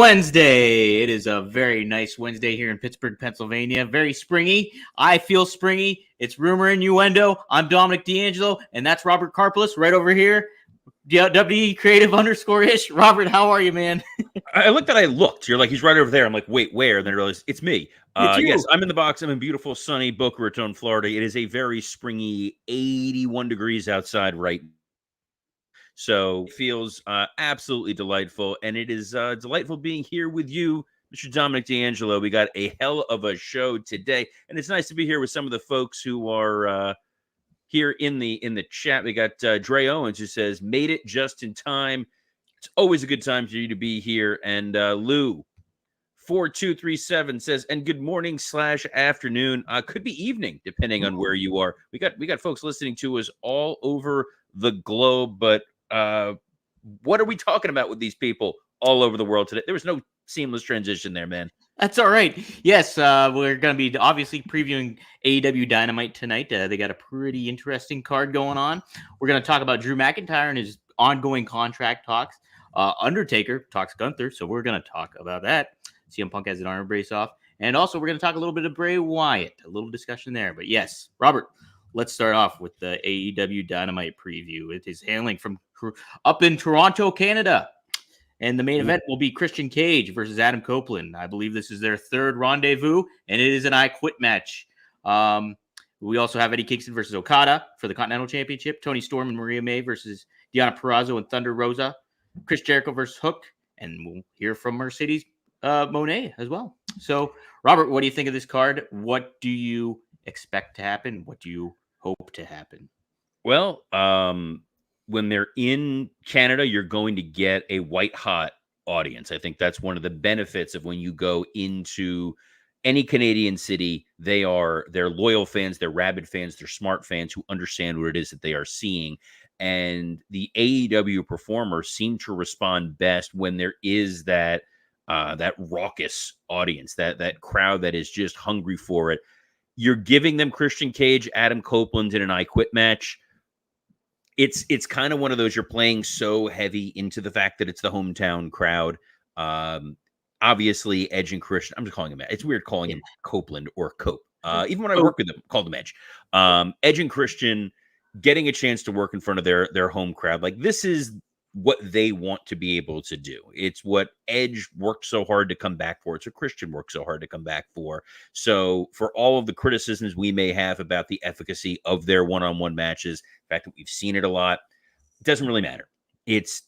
Wednesday. It is a very nice Wednesday here in Pittsburgh, Pennsylvania. Very springy. I feel springy. It's Rumor Innuendo. I'm Dominic DeAngelo, and that's Robert Karpeles right over here. WE Creative _ish. Robert, how are you, man? I looked. You're like, he's right over there. I'm like, wait, where? And then I realized it's me. Yes, I'm in the box. I'm in beautiful, sunny Boca Raton, Florida. It is a very springy 81 degrees outside right now. So it feels absolutely delightful. And it is delightful being here with you, Mr. Dominic DeAngelo. We got a hell of a show today. And it's nice to be here with some of the folks who are here in the chat. We got Dre Owens, who says, made it just in time. It's always a good time for you to be here. And Lou 4237 says, and good morning / afternoon. Could be evening, depending on where you are. We got folks listening to us all over the globe. But what are we talking about with these people all over the world today? There was no seamless transition there, man. That's all right. Yes, we're going to be obviously previewing AEW Dynamite tonight. They got a pretty interesting card going on. We're going to talk about Drew McIntyre and his ongoing contract talks. Undertaker talks GUNTHER, so we're going to talk about that. CM Punk has an arm brace off. And also, we're going to talk a little bit of Bray Wyatt, a little discussion there. But yes, Robert, let's start off with the AEW Dynamite preview. It is handling from up in Toronto, Canada. And the main event will be Christian Cage versus Adam Copeland. I believe this is their third rendezvous, and it is an I Quit match. We also have Eddie Kingston versus Okada for the Continental Championship. Tony Storm and Maria May versus Deonna Purrazzo and Thunder Rosa. Chris Jericho versus Hook. And we'll hear from Mercedes Mone as well. So, Robert, what do you think of this card? What do you expect to happen? What do you hope to happen? Well, when they're in Canada, you're going to get a white-hot audience. I think that's one of the benefits of when you go into any Canadian city. They're loyal fans, they're rabid fans, they're smart fans who understand what it is that they are seeing. And the AEW performers seem to respond best when there is that raucous audience, that crowd that is just hungry for it. You're giving them Christian Cage, Adam Copeland in an I Quit match. It's kind of one of those, you're playing so heavy into the fact that it's the hometown crowd. Obviously, Edge and Christian, I'm just calling him, it's weird calling him Copeland or Cope. Even when I work with them, call them Edge. Edge and Christian getting a chance to work in front of their home crowd. Like, this is what they want to be able to do. It's what Edge worked so hard to come back for. It's what Christian worked so hard to come back for. So for all of the criticisms we may have about the efficacy of their one-on-one matches, the fact that we've seen it a lot, it doesn't really matter. It's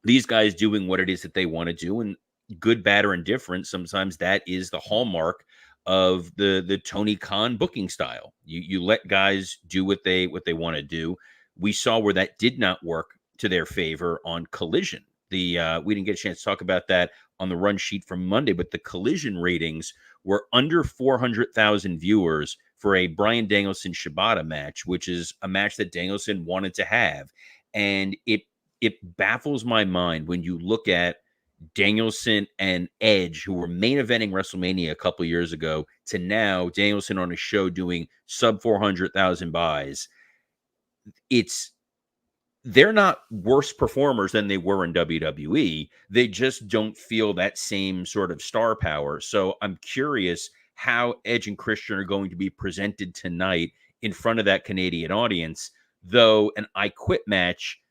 these guys doing what it is that they want to do, and good, bad, or indifferent, sometimes that is the hallmark of the Tony Khan booking style. You let guys do what they want to do. We saw where that did not work to their favor on Collision. We didn't get a chance to talk about that on the run sheet from Monday, but the Collision ratings were under 400,000 viewers for a Bryan Danielson Shibata match, which is a match that Danielson wanted to have. And it baffles my mind when you look at Danielson and Edge, who were main eventing WrestleMania a couple years ago, to now Danielson on a show doing sub 400,000 buys. They're not worse performers than they were in WWE. They just don't feel that same sort of star power. So I'm curious how Edge and Christian are going to be presented tonight in front of that Canadian audience. Though an I Quit match,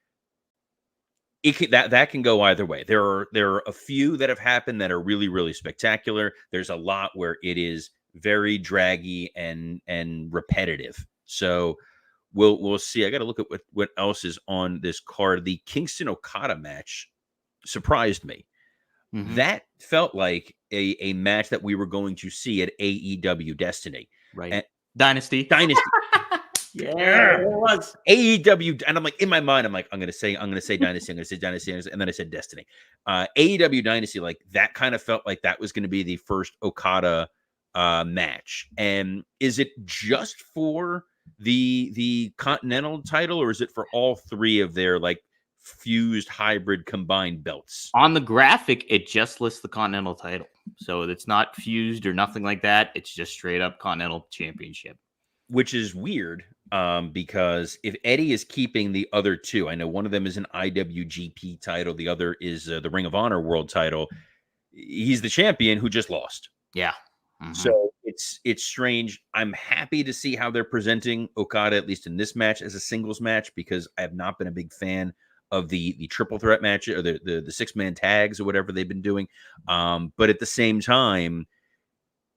that can go either way. There are a few that have happened that are really, really spectacular. There's a lot where it is very draggy and repetitive. So We'll see. I got to look at what else is on this card. The Kingston Okada match surprised me. Mm-hmm. That felt like a match that we were going to see at AEW Destiny. Right. Dynasty. Yeah, it was AEW. And I'm like, in my mind, I'm going to say Dynasty. And then I said Destiny. AEW Dynasty, like that kind of felt like that was going to be the first Okada match. And is it just for the Continental title, or is it for all three of their like fused hybrid combined belts? On the graphic, it just lists the Continental title, so it's not fused or nothing like that. It's just straight up Continental Championship, which is weird because if Eddie is keeping the other two, I know one of them is an IWGP title, the other is the Ring of Honor World title. he's the champion who just lost. Yeah. So it's strange. I'm happy to see how they're presenting Okada, at least in this match, as a singles match, because I have not been a big fan of the triple threat match or the 6-man tags or whatever they've been doing. But at the same time,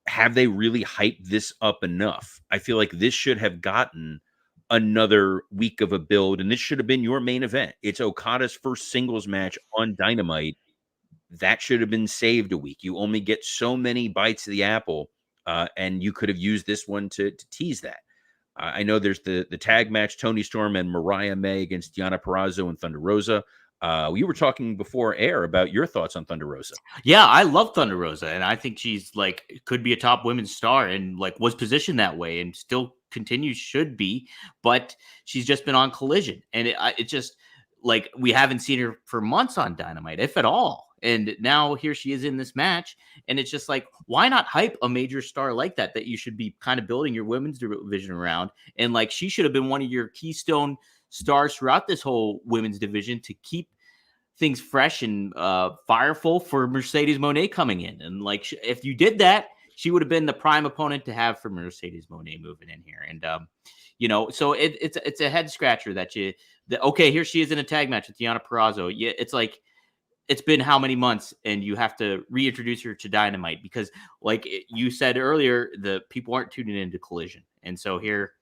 have they really hyped this up enough? I feel like this should have gotten another week of a build, and this should have been your main event. It's Okada's first singles match on Dynamite. That should have been saved a week. You only get so many bites of the apple, and you could have used this one to tease that. I know there's the tag match, Toni Storm and Mariah May against Deonna Purrazzo and Thunder Rosa. We were talking before air about your thoughts on Thunder Rosa. Yeah, I love Thunder Rosa, and I think she's like could be a top women's star, and like was positioned that way, and still continues should be. But she's just been on Collision, and it just like we haven't seen her for months on Dynamite, if at all. And now here she is in this match, and it's just like, why not hype a major star like that you should be kind of building your women's division around? And like she should have been one of your keystone stars throughout this whole women's division to keep things fresh and fireful for Mercedes Mone coming in. And like if you did that, she would have been the prime opponent to have for Mercedes Mone moving in here. And so it's a head scratcher that okay, here she is in a tag match with Deonna Purrazzo. Yeah, it's like it's been how many months, and you have to reintroduce her to Dynamite because, like you said earlier, the people aren't tuning into Collision, and so here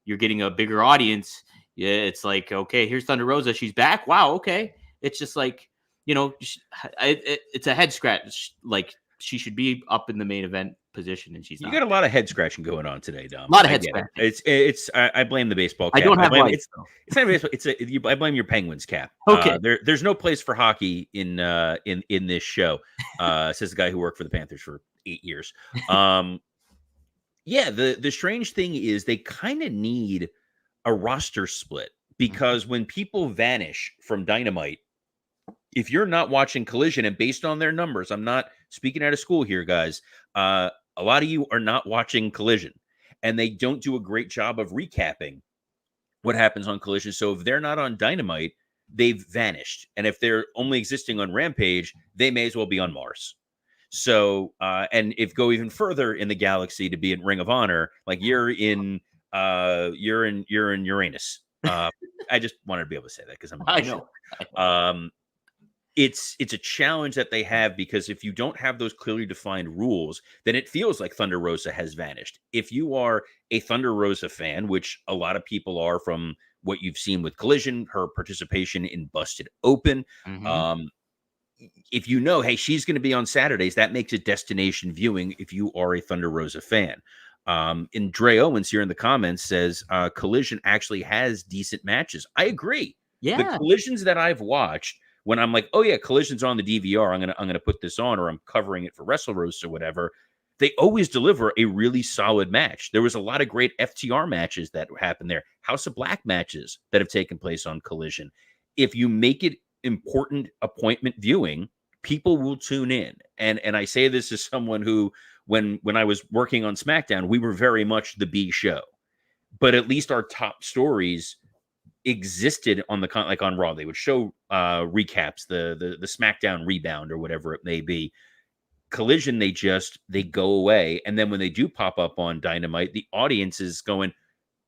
you're getting a bigger audience. Yeah, it's like, okay, here's Thunder Rosa, she's back. Wow, okay. It's just like, it's a head scratch. Like she should be up in the main event position, and she's not. You got a lot of head scratching going on today, Dom. A lot of head scratching. It's. I blame the baseball cap. I don't have lights. It's not baseball. I blame your Penguins cap. Okay. There's no place for hockey in this show. Says the guy who worked for the Panthers for 8 years. Yeah. The strange thing is they kind of need a roster split because when people vanish from Dynamite, if you're not watching Collision, and based on their numbers, I'm not speaking out of school here, guys. A lot of you are not watching Collision, and they don't do a great job of recapping what happens on Collision. So if they're not on Dynamite, they've vanished. And if they're only existing on Rampage, they may as well be on Mars. So, and if go even further in the galaxy to be in Ring of Honor, like you're in Uranus. I just wanted to be able to say that because I know. It's a challenge that they have because if you don't have those clearly defined rules, then it feels like Thunder Rosa has vanished. If you are a Thunder Rosa fan, which a lot of people are from what you've seen with Collision, her participation in Busted Open, if you know, hey, she's going to be on Saturdays, that makes it destination viewing if you are a Thunder Rosa fan. And Dre Owens here in the comments says Collision actually has decent matches. I agree. Yeah. The Collisions that I've watched, when I'm like, oh yeah, Collision's on the DVR, I'm gonna put this on, or I'm covering it for Wrestle Roast or whatever, they always deliver a really solid match. There was a lot of great FTR matches that happened there, House of Black matches that have taken place on Collision. If you make it important appointment viewing, people will tune in. And I say this as someone who, when I was working on SmackDown, we were very much the B show, but at least our top stories existed on the like on Raw. They would show recaps, the SmackDown rebound or whatever it may be. Collision, they go away, and then when they do pop up on Dynamite, the audience is going,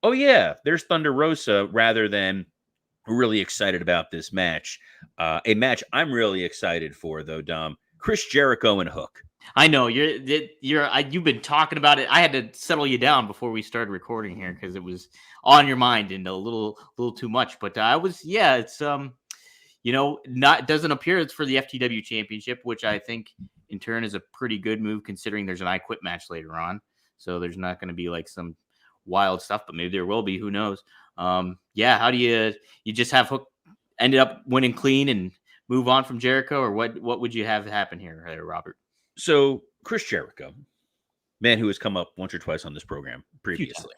"Oh yeah, there's Thunder Rosa," rather than really excited about this match. A match I'm really excited for, though, Dom. Chris Jericho and Hook. I know you've been talking about it. I had to settle you down before we started recording here because it was on your mind and a little too much. But it's doesn't appear it's for the FTW Championship, which I think in turn is a pretty good move considering there's an I Quit match later on. So there's not going to be like some wild stuff, but maybe there will be. Who knows? How do you just have Hook ended up winning clean and move on from Jericho, or what would you have happen here, Robert? So Chris Jericho, man who has come up once or twice on this program previously.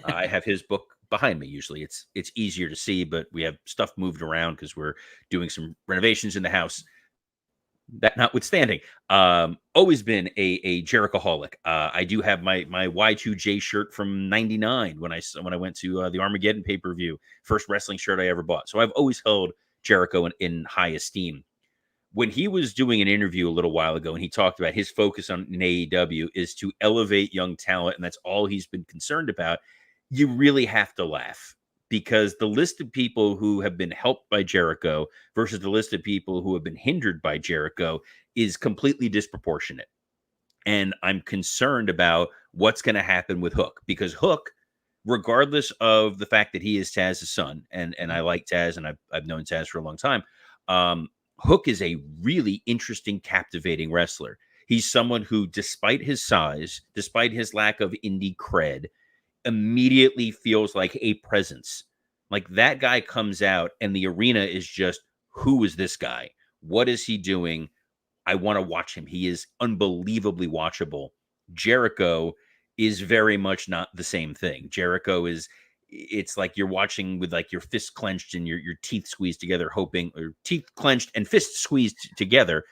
I have his book behind me. Usually it's easier to see, but we have stuff moved around because we're doing some renovations in the house. That notwithstanding, always been a Jericho-holic. I do have my Y2J shirt from '99 when I went to the Armageddon pay-per-view, first wrestling shirt I ever bought. So I've always held Jericho in high esteem. when he was doing an interview a little while ago, and he talked about his focus on in AEW is to elevate young talent, and that's all he's been concerned about, you really have to laugh, because the list of people who have been helped by Jericho versus the list of people who have been hindered by Jericho is completely disproportionate. And I'm concerned about what's going to happen with Hook, because Hook, regardless of the fact that he is Taz's son, and I like Taz, and I've known Taz for a long time, Hook is a really interesting, captivating wrestler. He's someone who, despite his size, despite his lack of indie cred, immediately feels like a presence. Like, that guy comes out and the arena is just, who is this guy? What is he doing? I want to watch him. He is unbelievably watchable. Jericho is very much not the same thing. Jericho is, it's like you're watching with like your fists clenched and your teeth squeezed together, hoping, or teeth clenched and fists squeezed together.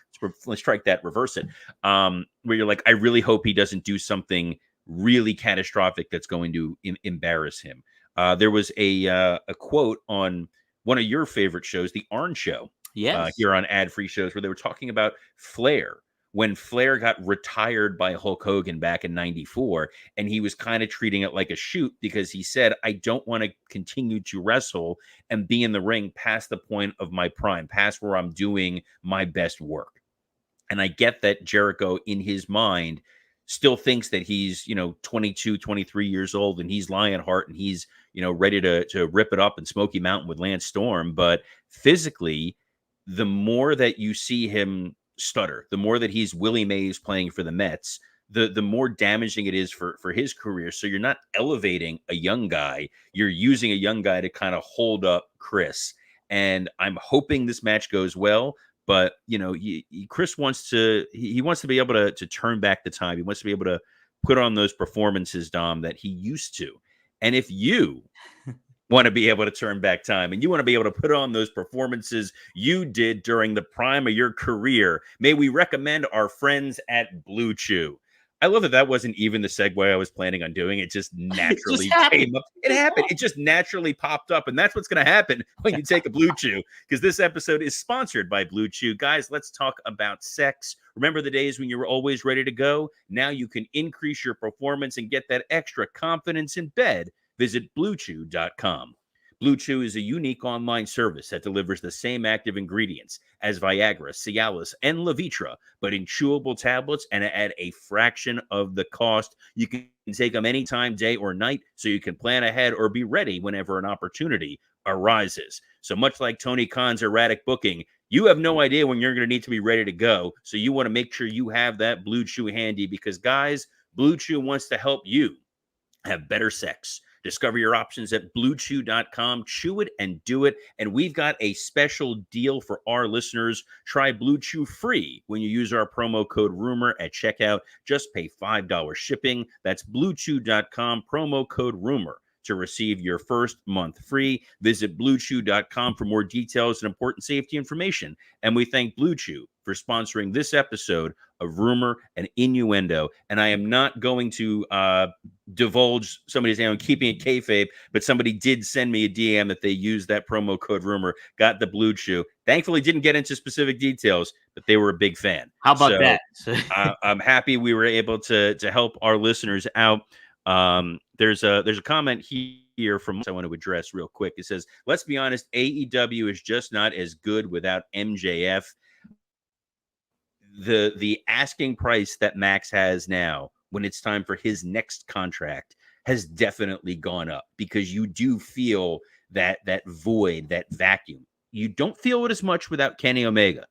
Let's strike that, reverse it. Where you're like, I really hope he doesn't do something really catastrophic that's going to embarrass him. There was a quote on one of your favorite shows, The Arn Show. Yes. Here on ad-free shows, where they were talking about Flair, when Flair got retired by Hulk Hogan back in '94, and he was kind of treating it like a shoot, because he said, I don't want to continue to wrestle and be in the ring past the point of my prime, past where I'm doing my best work. And I get that Jericho, in his mind, still thinks that he's, 22, 23 years old, and he's Lionheart, and he's, ready to rip it up in Smoky Mountain with Lance Storm. But physically, the more that you see him stutter, the more that he's Willie Mays playing for the Mets, the more damaging it is for his career. So you're not elevating a young guy. You're using a young guy to kind of hold up Chris. And I'm hoping this match goes well. But, Chris wants to be able to turn back the time. He wants to be able to put on those performances, Dom, that he used to. And if you want to be able to turn back time, and you want to be able to put on those performances you did during the prime of your career, may we recommend our friends at Blue Chew. I love that wasn't even the segue I was planning on doing. It just naturally came up. It happened. It just naturally popped up. And that's what's going to happen when you take a Blue Chew, because this episode is sponsored by Blue Chew. Guys, let's talk about sex. Remember the days when you were always ready to go? Now you can increase your performance and get that extra confidence in bed. Visit BlueChew.com. Blue Chew is a unique online service that delivers the same active ingredients as Viagra, Cialis, and Levitra, but in chewable tablets and at a fraction of the cost. You can take them anytime, day or night, so you can plan ahead or be ready whenever an opportunity arises. So much like Tony Khan's erratic booking, you have no idea when you're going to need to be ready to go. So you want to make sure you have that Blue Chew handy, because, guys, Blue Chew wants to help you have better sex. Discover your options at BlueChew.com. Chew it and do it. And we've got a special deal for our listeners. Try Blue Chew free when you use our promo code RUMOR at checkout. Just pay $5 shipping. That's BlueChew.com, promo code RUMOR, to receive your first month free. Visit BlueChew.com for more details and important safety information. And we thank Blue Chew for sponsoring this episode of Rumor and Innuendo. And I am not going to divulge somebody's name. I'm keeping it kayfabe, but somebody did send me a DM that they used that promo code Rumor, got the Blue Chew. Thankfully, didn't get into specific details, but they were a big fan. How about that? I'm happy we were able to help our listeners out. There's a comment here from I want to address real quick. It says, let's be honest, AEW is just not as good without MJF. The asking price that Max has now, when it's time for his next contract, has definitely gone up, because you do feel that void, that vacuum. You don't feel it as much without Kenny Omega.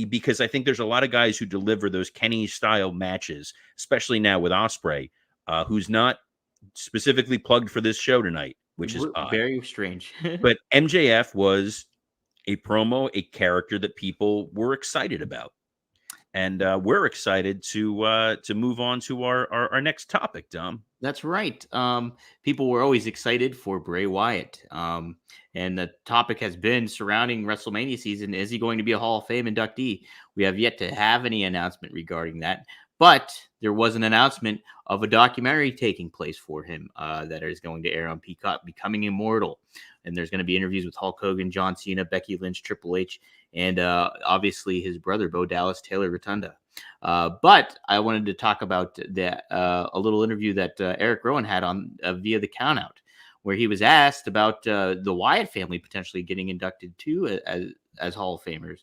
Because I think there's a lot of guys who deliver those Kenny style matches, especially now with Ospreay, who's not specifically plugged for this show tonight, which is odd. Very strange. But MJF was a promo, a character that people were excited about. And we're excited to move on to our next topic, Dom. That's right. People were always excited for Bray Wyatt. And the topic has been surrounding WrestleMania season. Is he going to be a Hall of Fame inductee? We have yet to have any announcement regarding that. But there was an announcement of a documentary taking place for him that is going to air on Peacock, Becoming Immortal. And there's going to be interviews with Hulk Hogan, John Cena, Becky Lynch, Triple H, and obviously his brother, Bo Dallas, Taylor Rotunda. But I wanted to talk about that a little interview that Eric Rowan had on via the Countout, where he was asked about the Wyatt family potentially getting inducted too as Hall of Famers.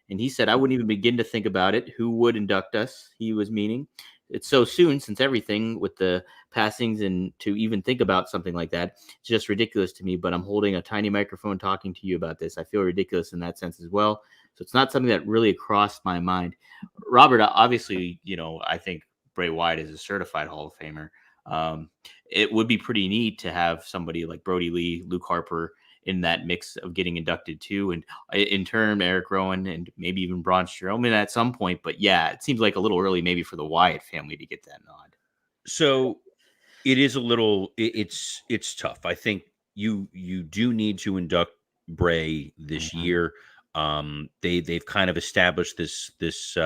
And he said, I wouldn't even begin to think about it. Who would induct us? He was meaning. It's so soon since everything with the passings, and to even think about something like that, it's just ridiculous to me. But I'm holding a tiny microphone talking to you about this. I feel ridiculous in that sense as well. So it's not something that really crossed my mind. Robert, obviously, I think Bray Wyatt is a certified Hall of Famer. It would be pretty neat to have somebody like Brody Lee, Luke Harper in that mix of getting inducted too. And in turn, Eric Rowan and maybe even Braun Strowman at some point. But yeah, it seems like a little early maybe for the Wyatt family to get that nod. So it is a little, it's tough. I think you do need to induct Bray this year. They've kind of established this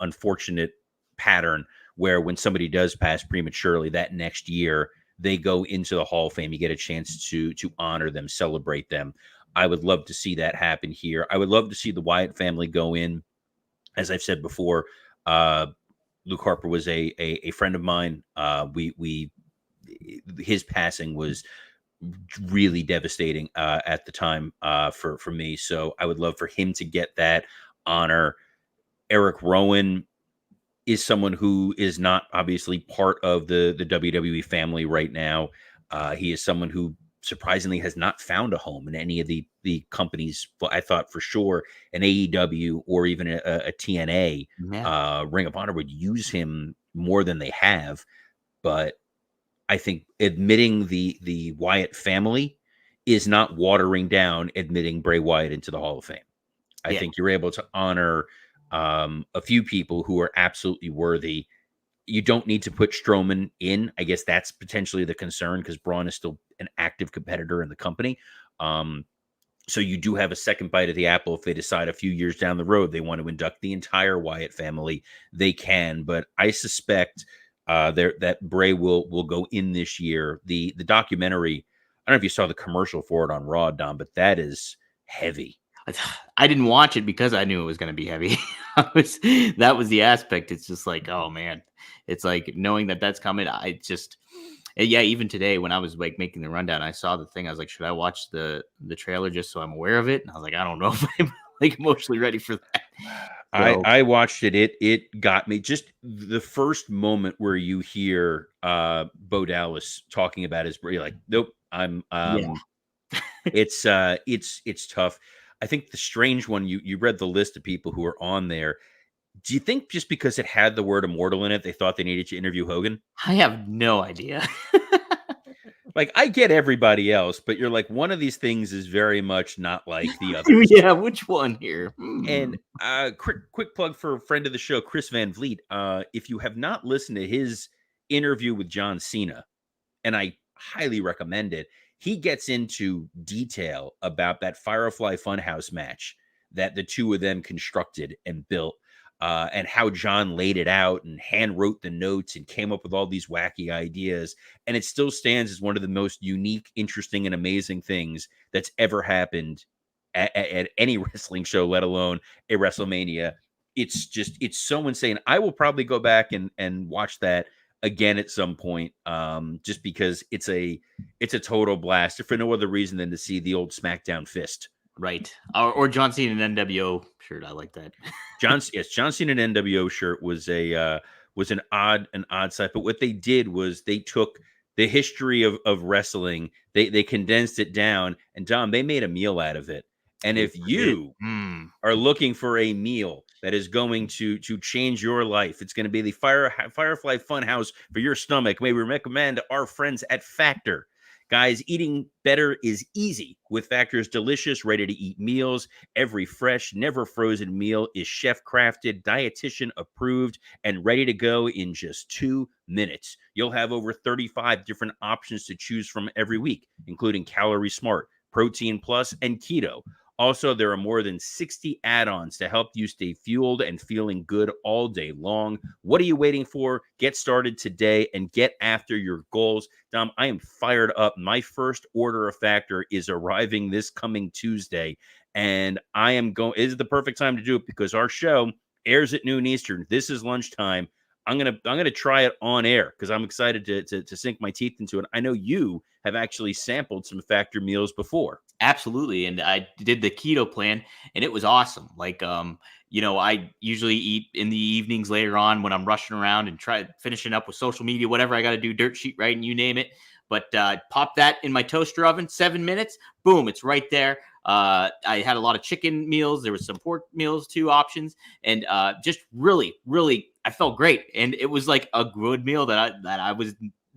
unfortunate pattern where when somebody does pass prematurely, that next year they go into the Hall of Fame. You get a chance to honor them, celebrate them. I would love to see that happen here. I would love to see the Wyatt family go in. As I've said before, Luke Harper was a friend of mine. His passing was really devastating at the time for me. So I would love for him to get that honor. Eric Rowan is someone who is not obviously part of the WWE family right now. He is someone who surprisingly has not found a home in any of the companies. Well, I thought for sure an AEW or even a TNA Ring of Honor would use him more than they have. But I think admitting the Wyatt family is not watering down admitting Bray Wyatt into the Hall of Fame. I think you're able to honor a few people who are absolutely worthy. You don't need to put Strowman in. I guess that's potentially the concern because Braun is still an active competitor in the company. So you do have a second bite of the apple if they decide a few years down the road they want to induct the entire Wyatt family. They can, but I suspect that Bray will go in this year. The documentary, I don't know if you saw the commercial for it on Raw, Dom, but that is heavy. I didn't watch it because I knew it was going to be heavy. That was the aspect. It's just like, oh man, it's like knowing that that's coming. Even today when I was like making the rundown, I saw the thing. I was like, should I watch the trailer just so I'm aware of it? And I was like, I don't know if I'm like emotionally ready for that. So, I watched it. It got me. Just the first moment where you hear Bo Dallas talking about his, you're like, nope, I'm. It's tough. I think the strange one, you read the list of people who are on there. Do you think just because it had the word immortal in it, they thought they needed to interview Hogan? I have no idea. Like, I get everybody else, but you're like, one of these things is very much not like the others. Yeah, which one here? And quick plug for a friend of the show, Chris Van Vliet. If you have not listened to his interview with John Cena, and I highly recommend it, he gets into detail about that Firefly Funhouse match that the two of them constructed and built, and how John laid it out and hand wrote the notes and came up with all these wacky ideas. And it still stands as one of the most unique, interesting, and amazing things that's ever happened at any wrestling show, let alone a WrestleMania. It's so insane. I will probably go back and watch that again at some point, just because it's a total blast, if for no other reason than to see the old SmackDown fist. Right. Or John Cena and NWO shirt. I like that. John Cena and NWO shirt was an odd sight. But what they did was they took the history of wrestling, they condensed it down, and Dom, they made a meal out of it. And if you are looking for a meal that is going to change your life, it's going to be the Firefly Funhouse for your stomach. May we recommend our friends at Factor. Guys, eating better is easy with Factor's delicious, ready-to-eat meals. Every fresh, never frozen meal is chef-crafted, dietitian approved, and ready to go in just 2 minutes. You'll have over 35 different options to choose from every week, including Calorie Smart, Protein Plus, and Keto. Also, there are more than 60 add-ons to help you stay fueled and feeling good all day long. What are you waiting for? Get started today and get after your goals. Dom, I am fired up. My first order of Factor is arriving this coming Tuesday, and I am going. It is the perfect time to do it because our show airs at noon Eastern. This is lunchtime. I'm gonna try it on air because I'm excited to sink my teeth into it. I know you have actually sampled some Factor meals before. Absolutely. And I did the keto plan and it was awesome. Like, I usually eat in the evenings later on when I'm rushing around and finishing up with social media, whatever I got to do, dirt sheet writing, you name it. But pop that in my toaster oven, 7 minutes, boom, it's right there. I had a lot of chicken meals. There was some pork meals, 2 options, and just really, really, I felt great. And it was like a good meal that I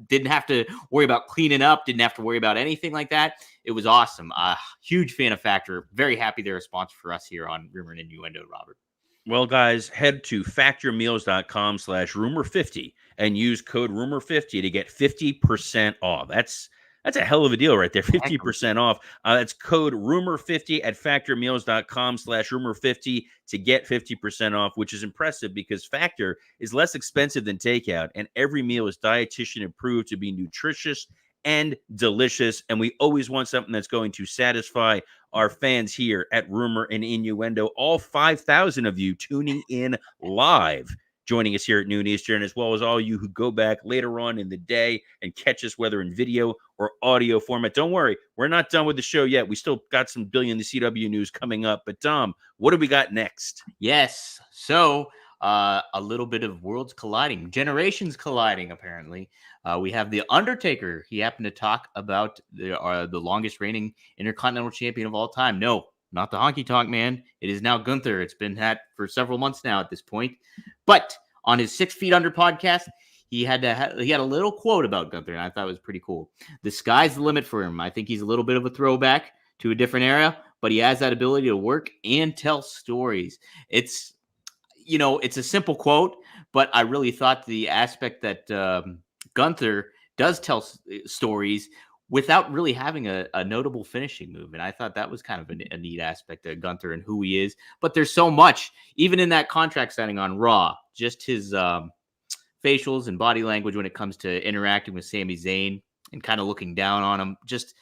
didn't have to worry about cleaning up, didn't have to worry about anything like that. It was awesome. Huge fan of Factor. Very happy they're a sponsor for us here on Rumor and Innuendo, Robert. Well, guys, head to factormeals.com/rumor50 and use code rumor50 to get 50% off. That's a hell of a deal right there. 50% off. That's code rumor50 at factormeals.com/rumor50 to get 50% off, which is impressive because Factor is less expensive than takeout, and every meal is dietitian approved to be nutritious and delicious. And we always want something that's going to satisfy our fans here at Rumor and Innuendo. All 5,000 of you tuning in live, joining us here at noon Eastern, as well as all you who go back later on in the day and catch us, whether in video or audio format. Don't worry, we're not done with the show yet. We still got some Billion the CW news coming up. But Dom, what do we got next? Yes. So a little bit of worlds colliding, generations colliding, apparently. We have the Undertaker. He happened to talk about the longest reigning Intercontinental Champion of all time. No, not the honky tonk man. It is now Gunther. It's been that for several months now at this point. But on his 6 Feet Under podcast, he had a little quote about Gunther, and I thought it was pretty cool. The sky's the limit for him. I think he's a little bit of a throwback to a different era, but he has that ability to work and tell stories. It's a simple quote, but I really thought the aspect that Gunther does tell stories without really having a notable finishing move. And I thought that was kind of a neat aspect of Gunther and who he is. But there's so much, even in that contract signing on Raw, just his facials and body language when it comes to interacting with Sami Zayn and kind of looking down on him. Just,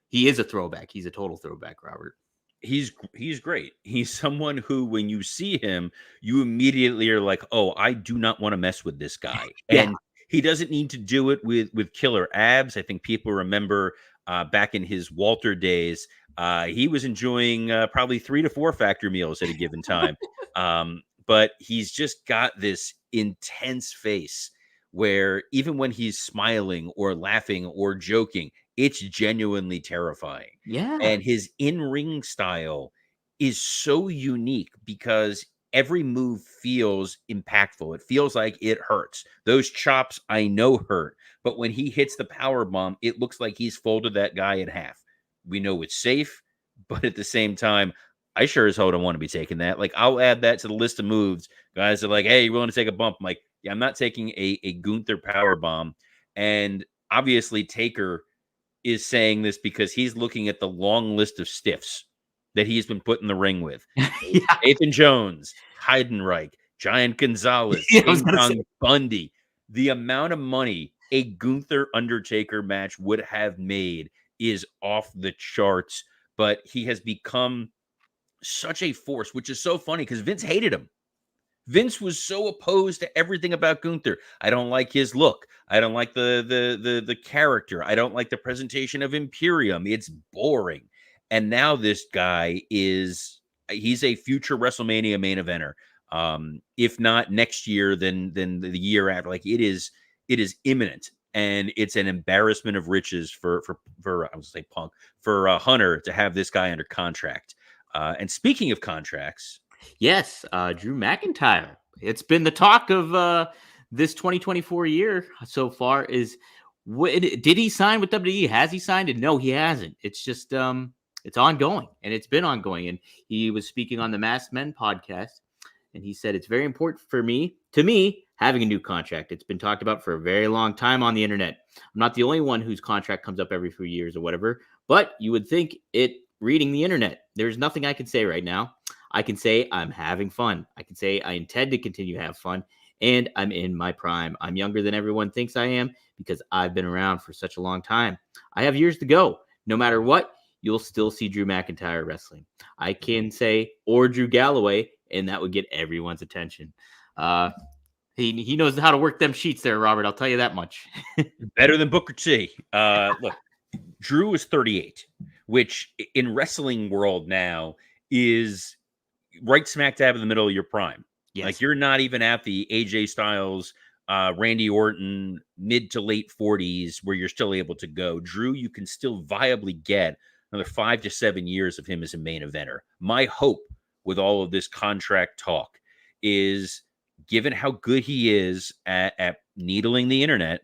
he is a throwback. He's a total throwback, Robert. He's great. He's someone who, when you see him, you immediately are like, oh, I do not want to mess with this guy. Yeah. And he doesn't need to do it with killer abs. I think people remember back in his Walter days, he was enjoying probably 3 to 4 Factor meals at a given time. But he's just got this intense face where even when he's smiling or laughing or joking, it's genuinely terrifying. Yeah. And his in-ring style is so unique because every move feels impactful. It feels like it hurts. Those chops I know hurt, but when he hits the power bomb, it looks like he's folded that guy in half. We know it's safe, but at the same time, I sure as hell don't want to be taking that. Like, I'll add that to the list of moves. Guys are like, hey, you willing to take a bump? I'm like, yeah, I'm not taking a Gunther power bomb. And obviously Taker is saying this because he's looking at the long list of stiffs that he's been put in the ring with. Yeah. Nathan Jones, Heidenreich, Giant Gonzalez, King Kong Bundy. The amount of money a Gunther Undertaker match would have made is off the charts, but he has become such a force, which is so funny because Vince hated him. Vince was so opposed to everything about Gunther. I don't like his look. I don't like the character. I don't like the presentation of Imperium. It's boring. And now this guy he's a future WrestleMania main eventer. If not next year, then the year after. Like, it is imminent. And it's an embarrassment of riches for I was gonna say Punk, for Hunter to have this guy under contract. And speaking of contracts, yes, Drew McIntyre. It's been the talk of this 2024 year so far. Did he sign with WWE? Has he signed? And no, he hasn't. It's just it's ongoing, and it's been ongoing. And he was speaking on the Masked Men podcast, and he said it's very important to me having a new contract. It's been talked about for a very long time on the internet. I'm not the only one whose contract comes up every few years or whatever, but you would think it reading the internet. There's nothing I can say right now. I can say I'm having fun. I can say I intend to continue to have fun, and I'm in my prime. I'm younger than everyone thinks I am because I've been around for such a long time. I have years to go. No matter what, you'll still see Drew McIntyre wrestling. I can say, or Drew Galloway, and that would get everyone's attention. He knows how to work them sheets there, Robert. I'll tell you that much. Better than Booker T. Look, Drew is 38, which in wrestling world now is right smack dab in the middle of your prime. Yes. Like you're not even at the AJ Styles, Randy Orton, mid to late 40s where you're still able to go. Drew, you can still viably get another 5 to 7 years of him as a main eventer. My hope with all of this contract talk is, given how good he is at needling the internet,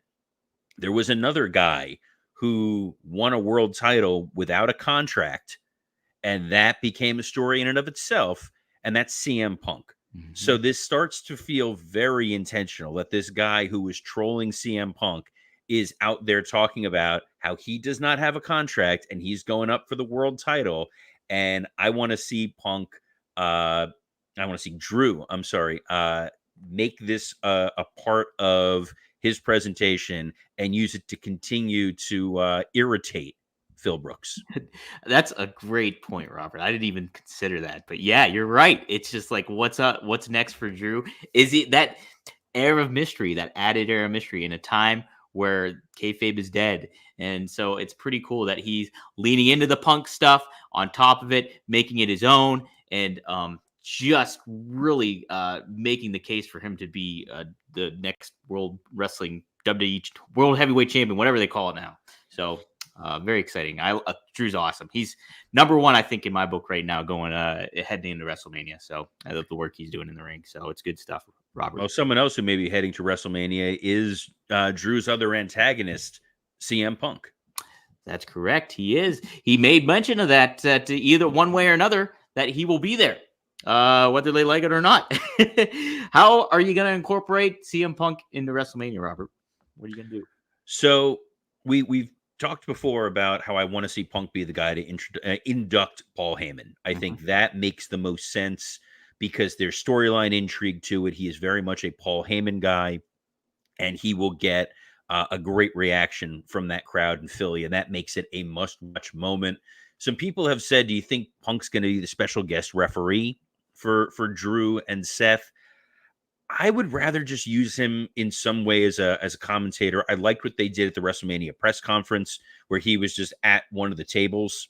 there was another guy who won a world title without a contract, and that became a story in and of itself, and that's CM Punk. Mm-hmm. So this starts to feel very intentional that this guy who was trolling CM Punk is out there talking about how he does not have a contract and he's going up for the world title. And I want to see Drew, make this a part of his presentation and use it to continue to irritate Phil Brooks. That's a great point, Robert. I didn't even consider that. But yeah, you're right. It's just like, what's up? What's next for Drew? Is it that air of mystery, that added air of mystery in a time where kayfabe is dead? And so it's pretty cool that he's leaning into the Punk stuff, on top of it, making it his own, and just really making the case for him to be the next World Wrestling WWE World Heavyweight Champion, whatever they call it now. So very exciting. Drew's awesome. He's number one, I think, in my book right now, going heading into WrestleMania. So I love the work he's doing in the ring. So it's good stuff, Robert. Well, someone else who may be heading to WrestleMania is Drew's other antagonist, CM Punk. That's correct. He is. He made mention of that either one way or another that he will be there, whether they like it or not. How are you going to incorporate CM Punk into WrestleMania, Robert? What are you going to do? So we've talked before about how I want to see Punk be the guy to induct Paul Heyman. I think that makes the most sense because there's storyline intrigue to it. He is very much a Paul Heyman guy, and he will get a great reaction from that crowd in Philly, and that makes it a must-watch moment. Some people have said, do you think Punk's going to be the special guest referee for Drew and Seth? I would rather just use him in some way as a commentator. I liked what they did at the WrestleMania press conference where he was just at one of the tables,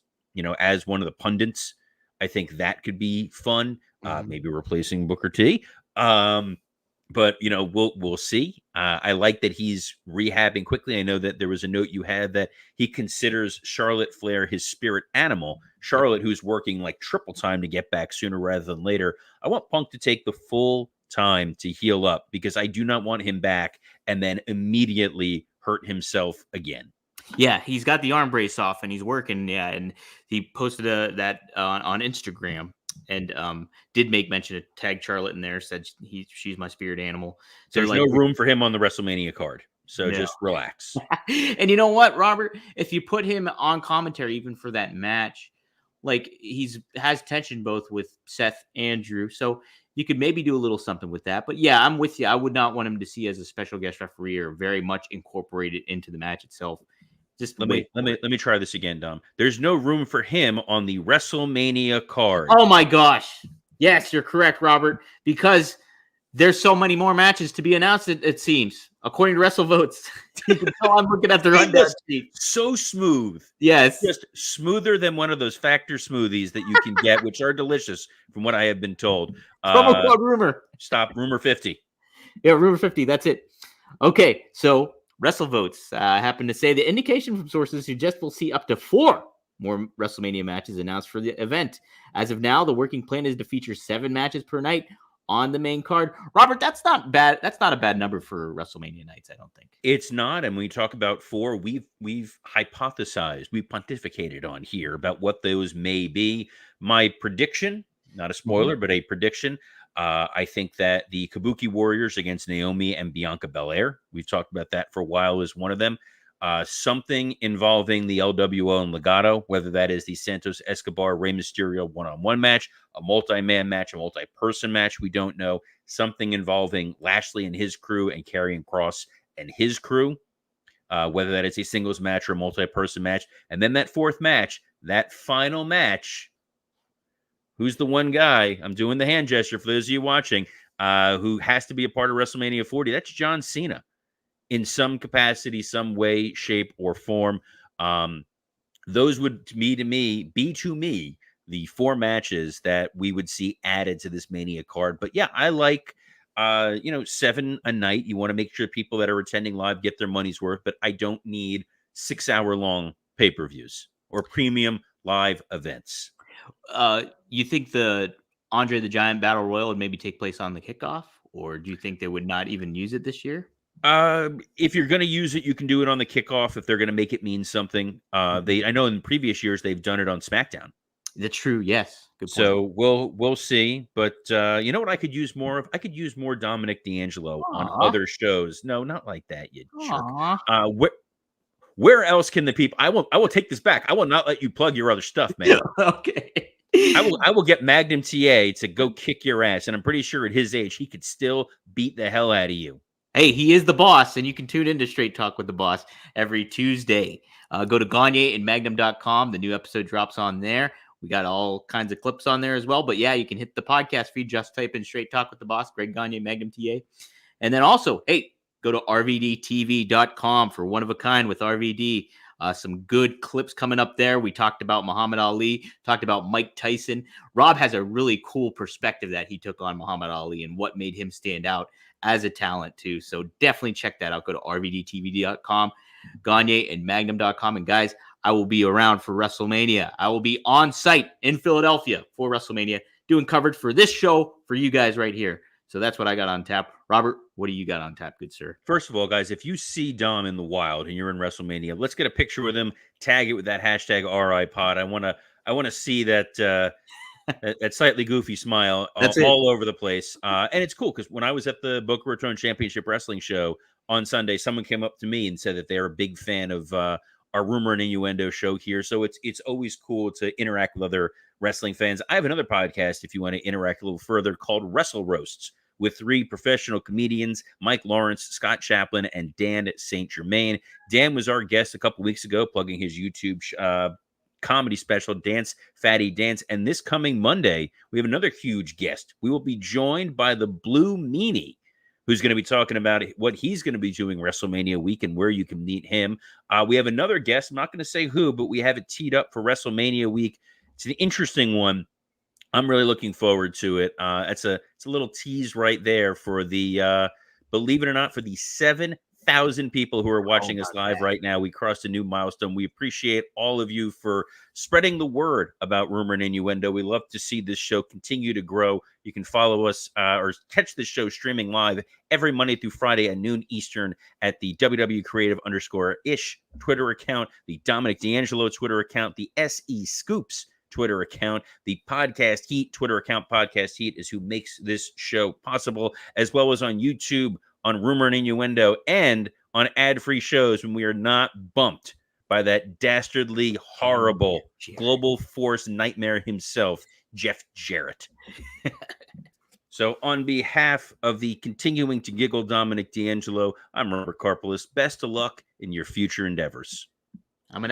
as one of the pundits. I think that could be fun. Maybe replacing Booker T. But we'll see. I like that he's rehabbing quickly. I know that there was a note you had that he considers Charlotte Flair his spirit animal. Charlotte, who's working like triple time to get back sooner rather than later. I want Punk to take the full time to heal up because I do not want him back and then immediately hurt himself again. Yeah, he's got the arm brace off and he's working. Yeah, and he posted that on Instagram and did make mention of tag Charlotte in there. Said she's my spirit animal. So there's no room for him on the WrestleMania card. So just relax. And you know what, Robert? If you put him on commentary, even for that match, like has tension both with Seth and Drew. So you could maybe do a little something with that. But yeah, I'm with you. I would not want him to see as a special guest referee or very much incorporated into the match itself. Just let me try this again, Dom. There's no room for him on the WrestleMania card. Oh my gosh. Yes, you're correct, Robert, because there's so many more matches to be announced, it seems, according to WrestleVotes. You can tell I'm looking at the rundown sheet. So smooth. Yes. Just smoother than one of those factor smoothies that you can get, which are delicious, from what I have been told. Promo code Rumor. Stop, Rumor 50. Yeah, Rumor 50. That's it. Okay, so WrestleVotes happen to say the indication from sources suggest we'll see up to 4 more WrestleMania matches announced for the event. As of now, the working plan is to feature 7 matches per night on the main card. Robert, that's not bad. That's not a bad number for WrestleMania nights, I don't think. It's not. And when we talk about 4, we've hypothesized, we pontificated on here about what those may be. My prediction, not a spoiler, but a prediction. I think that the Kabuki Warriors against Naomi and Bianca Belair, we've talked about that for a while, is one of them. something involving the LWO and Legado, whether that is the Santos Escobar Rey Mysterio one-on-one match, a multi-man match, a multi-person match, we don't know. Something involving Lashley and his crew and Karrion Kross and his crew, whether that is a singles match or a multi-person match. And then that fourth match, that final match, who's the one guy, I'm doing the hand gesture for those of you watching, who has to be a part of WrestleMania 40? That's John Cena in some capacity, some way, shape, or form. Those would, to me, the four matches that we would see added to this Mania card. But yeah, I like, 7 a night. You want to make sure people that are attending live get their money's worth, but I don't need 6-hour-long pay-per-views or premium live events. You think the Andre the Giant Battle Royal would maybe take place on the kickoff, or do you think they would not even use it this year? If you're going to use it, you can do it on the kickoff if they're going to make it mean something. I know in previous years they've done it on SmackDown. That's true. Yes. Good point. So we'll see. But you know what I could use more of? I could use more Dominic DeAngelo on other shows. No, not like that, you jerk. Where else can the people? I will take this back. I will not let you plug your other stuff, man. Okay. I will get Magnum TA to go kick your ass, and I'm pretty sure at his age he could still beat the hell out of you. Hey, he is the boss, and you can tune into Straight Talk with the Boss every Tuesday. Go to GagneandMagnum.com. The new episode drops on there. We got all kinds of clips on there as well. But yeah, you can hit the podcast feed. Just type in Straight Talk with the Boss, Greg Gagne, Magnum TA. And then also, hey, go to RVDTV.com for One of a Kind with RVD. Some good clips coming up there. We talked about Muhammad Ali, talked about Mike Tyson. Rob has a really cool perspective that he took on Muhammad Ali and what made him stand out as a talent too. So definitely check that out. Go to RVDTV.com, Gagne and Magnum.com. And guys, I will be around for WrestleMania. I will be on site in Philadelphia for WrestleMania doing coverage for this show for you guys right here. So that's what I got on tap. Robert, what do you got on tap, good sir? First of all, guys, if you see Dom in the wild and you're in WrestleMania, let's get a picture with him. Tag it with that hashtag RIPod. I want to see that that slightly goofy smile all over the place. And it's cool because when I was at the Boca Raton Championship Wrestling show on Sunday, someone came up to me and said that they're a big fan of our Rumor and Innuendo show here. So it's always cool to interact with other wrestling fans. I have another podcast if you want to interact a little further called Wrestle Roasts, with 3 professional comedians, Mike Lawrence, Scott Chaplin, and Dan St. Germain. Dan was our guest a couple weeks ago, plugging his YouTube comedy special, Dance Fatty Dance. And this coming Monday, we have another huge guest. We will be joined by the Blue Meanie, who's going to be talking about what he's going to be doing WrestleMania week and where you can meet him. We have another guest. I'm not going to say who, but we have it teed up for WrestleMania week. It's an interesting one. I'm really looking forward to it. It's a little tease right there for the, believe it or not, for the 7,000 people who are watching us live right now. We crossed a new milestone. We appreciate all of you for spreading the word about Rumor and Innuendo. We love to see this show continue to grow. You can follow us or catch this show streaming live every Monday through Friday at noon Eastern at the WW Creative _ish Twitter account, the Dominic DeAngelo Twitter account, the SE Scoops Twitter account, the Podcast Heat Twitter account. Podcast Heat is who makes this show possible, as well as on YouTube, on Rumor and Innuendo, and on ad-free shows when we are not bumped by that dastardly, horrible, global force nightmare himself, Jeff Jarrett. So on behalf of the continuing to giggle Dominic DeAngelo, I'm Robert Karpeles. Best of luck in your future endeavors. I'm an